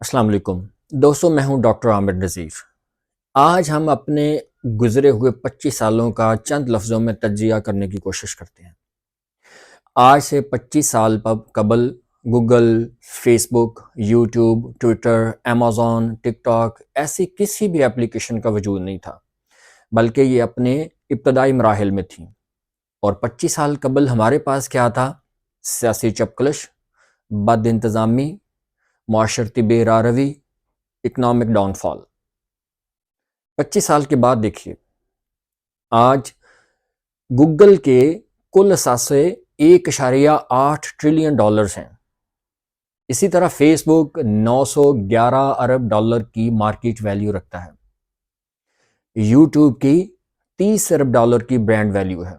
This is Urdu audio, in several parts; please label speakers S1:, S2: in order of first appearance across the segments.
S1: السلام علیکم دوستوں، میں ہوں ڈاکٹر عامر نذیر۔ آج ہم اپنے گزرے ہوئے 25 سالوں کا چند لفظوں میں تجزیہ کرنے کی کوشش کرتے ہیں۔ آج سے 25 سال قبل گوگل، فیس بک، یوٹیوب، ٹویٹر، امیزون، ٹک ٹاک ایسی کسی بھی اپلیکیشن کا وجود نہیں تھا، بلکہ یہ اپنے ابتدائی مراحل میں تھیں۔ اور 25 سال قبل ہمارے پاس کیا تھا؟ سیاسی چپکلش، بد انتظامی، معاشرتی بے راروی، اکنامک ڈاؤن فال۔ 25 سال کے بعد دیکھیے، آج گوگل کے کل اثاثے 1.8 ٹریلین ڈالرز ہیں۔ اسی طرح فیس بک 911 ارب ڈالر کی مارکیٹ ویلیو رکھتا ہے۔ یوٹیوب کی 30 ارب ڈالر کی برانڈ ویلیو ہے۔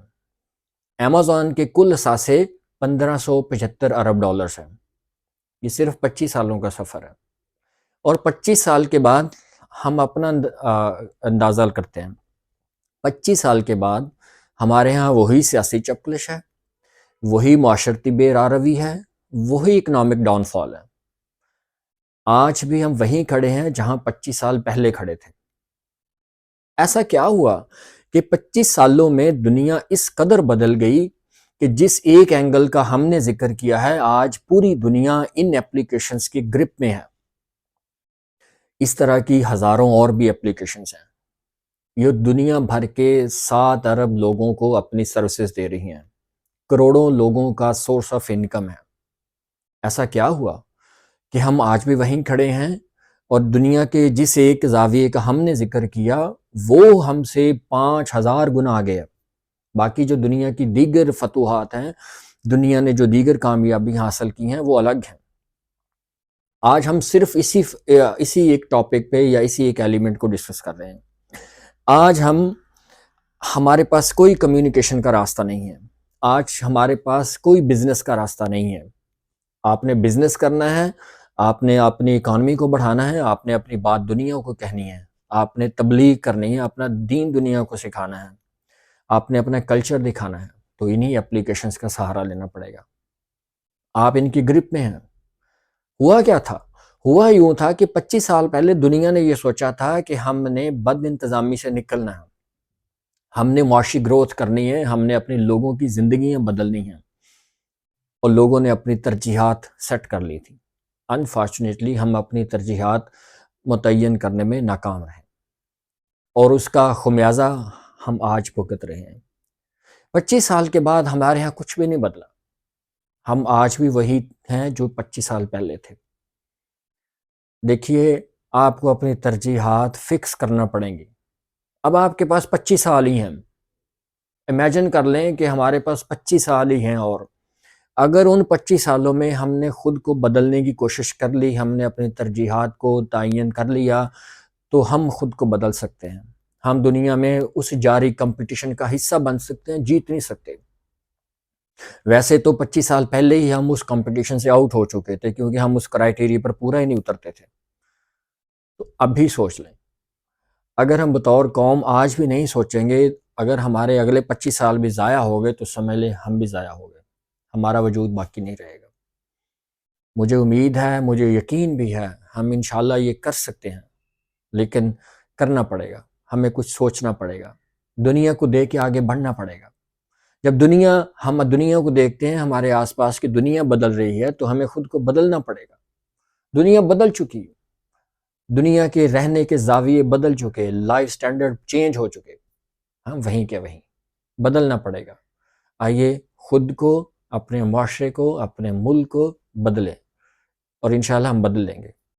S1: امیزون کے کل اثاثے 1575 ارب ڈالرز ہیں۔ یہ صرف 25 سالوں کا سفر ہے۔ اور 25 سال کے بعد ہم اپنا اندازہ کرتے ہیں۔ 25 سال کے بعد ہمارے ہاں وہی سیاسی چپکلش ہے، وہی معاشرتی بے راروی ہے، وہی اکنامک ڈاؤن فال ہے۔ آج بھی ہم وہیں کھڑے ہیں جہاں 25 سال پہلے کھڑے تھے۔ ایسا کیا ہوا کہ 25 سالوں میں دنیا اس قدر بدل گئی کہ جس ایک اینگل کا ہم نے ذکر کیا ہے، آج پوری دنیا ان اپلیکیشنز کی گرپ میں ہے۔ اس طرح کی ہزاروں اور بھی اپلیکیشنز ہیں۔ یہ دنیا بھر کے 7 ارب لوگوں کو اپنی سروسز دے رہی ہیں، کروڑوں لوگوں کا سورس آف انکم ہے۔ ایسا کیا ہوا کہ ہم آج بھی وہیں کھڑے ہیں اور دنیا کے جس ایک زاویے کا ہم نے ذکر کیا وہ ہم سے 5000 گنا آگے ہے۔ باقی جو دنیا کی دیگر فتوحات ہیں، دنیا نے جو دیگر کامیابی حاصل کی ہیں، وہ الگ ہیں۔ آج ہم صرف اسی ایک ٹاپک پہ یا اسی ایک ایلیمنٹ کو ڈسکس کر رہے ہیں۔ آج ہمارے پاس کوئی کمیونیکیشن کا راستہ نہیں ہے۔ آج ہمارے پاس کوئی بزنس کا راستہ نہیں ہے۔ آپ نے بزنس کرنا ہے، آپ نے اپنی اکانومی کو بڑھانا ہے، آپ نے اپنی بات دنیا کو کہنی ہے، آپ نے تبلیغ کرنی ہے، اپنا دین دنیا کو سکھانا ہے، آپ نے اپنا کلچر دکھانا ہے، تو انہی اپلیکیشنز کا سہارا لینا پڑے گا۔ آپ ان کی گرپ میں ہیں۔ ہوا کیا تھا؟ ہوا یوں تھا کہ 25 سال پہلے دنیا نے یہ سوچا تھا کہ ہم نے بد انتظامی سے نکلنا ہے، ہم نے معاشی گروتھ کرنی ہے، ہم نے اپنے لوگوں کی زندگیاں بدلنی ہیں، اور لوگوں نے اپنی ترجیحات سیٹ کر لی تھی۔ انفارچونیٹلی ہم اپنی ترجیحات متعین کرنے میں ناکام رہے، اور اس کا خمیازہ ہم آج بھگت رہے ہیں۔ 25 سال کے بعد ہمارے ہاں کچھ بھی نہیں بدلا، ہم آج بھی وہی ہیں جو 25 سال پہلے تھے۔ دیکھیے، آپ کو اپنی ترجیحات فکس کرنا پڑیں گی۔ اب آپ کے پاس 25 سال ہی ہیں۔ امیجن کر لیں کہ ہمارے پاس 25 سال ہی ہیں، اور اگر ان 25 سالوں میں ہم نے خود کو بدلنے کی کوشش کر لی، ہم نے اپنی ترجیحات کو تعین کر لیا، تو ہم خود کو بدل سکتے ہیں۔ ہم دنیا میں اس جاری کمپٹیشن کا حصہ بن سکتے ہیں، جیت نہیں سکتے۔ ویسے تو 25 سال پہلے ہی ہم اس کمپٹیشن سے آؤٹ ہو چکے تھے، کیونکہ ہم اس کرائیٹیریا پر پورا ہی نہیں اترتے تھے۔ تو اب بھی سوچ لیں، اگر ہم بطور قوم آج بھی نہیں سوچیں گے، اگر ہمارے اگلے 25 سال بھی ضائع ہو گئے تو سمجھ لیں ہم بھی ضائع ہو گئے، ہمارا وجود باقی نہیں رہے گا۔ مجھے امید ہے، مجھے یقین بھی ہے، ہم انشاءاللہ یہ کر سکتے ہیں، لیکن کرنا پڑے گا، ہمیں کچھ سوچنا پڑے گا، دنیا کو دیکھ کے آگے بڑھنا پڑے گا۔ جب ہم دنیا کو دیکھتے ہیں، ہمارے آس پاس کی دنیا بدل رہی ہے، تو ہمیں خود کو بدلنا پڑے گا۔ دنیا بدل چکی ہے، دنیا کے رہنے کے زاویے بدل چکے، لائف سٹینڈرڈ چینج ہو چکے، ہم وہیں کے وہیں بدلنا پڑے گا۔ آئیے خود کو، اپنے معاشرے کو، اپنے ملک کو بدلیں، اور انشاءاللہ ہم بدل لیں گے۔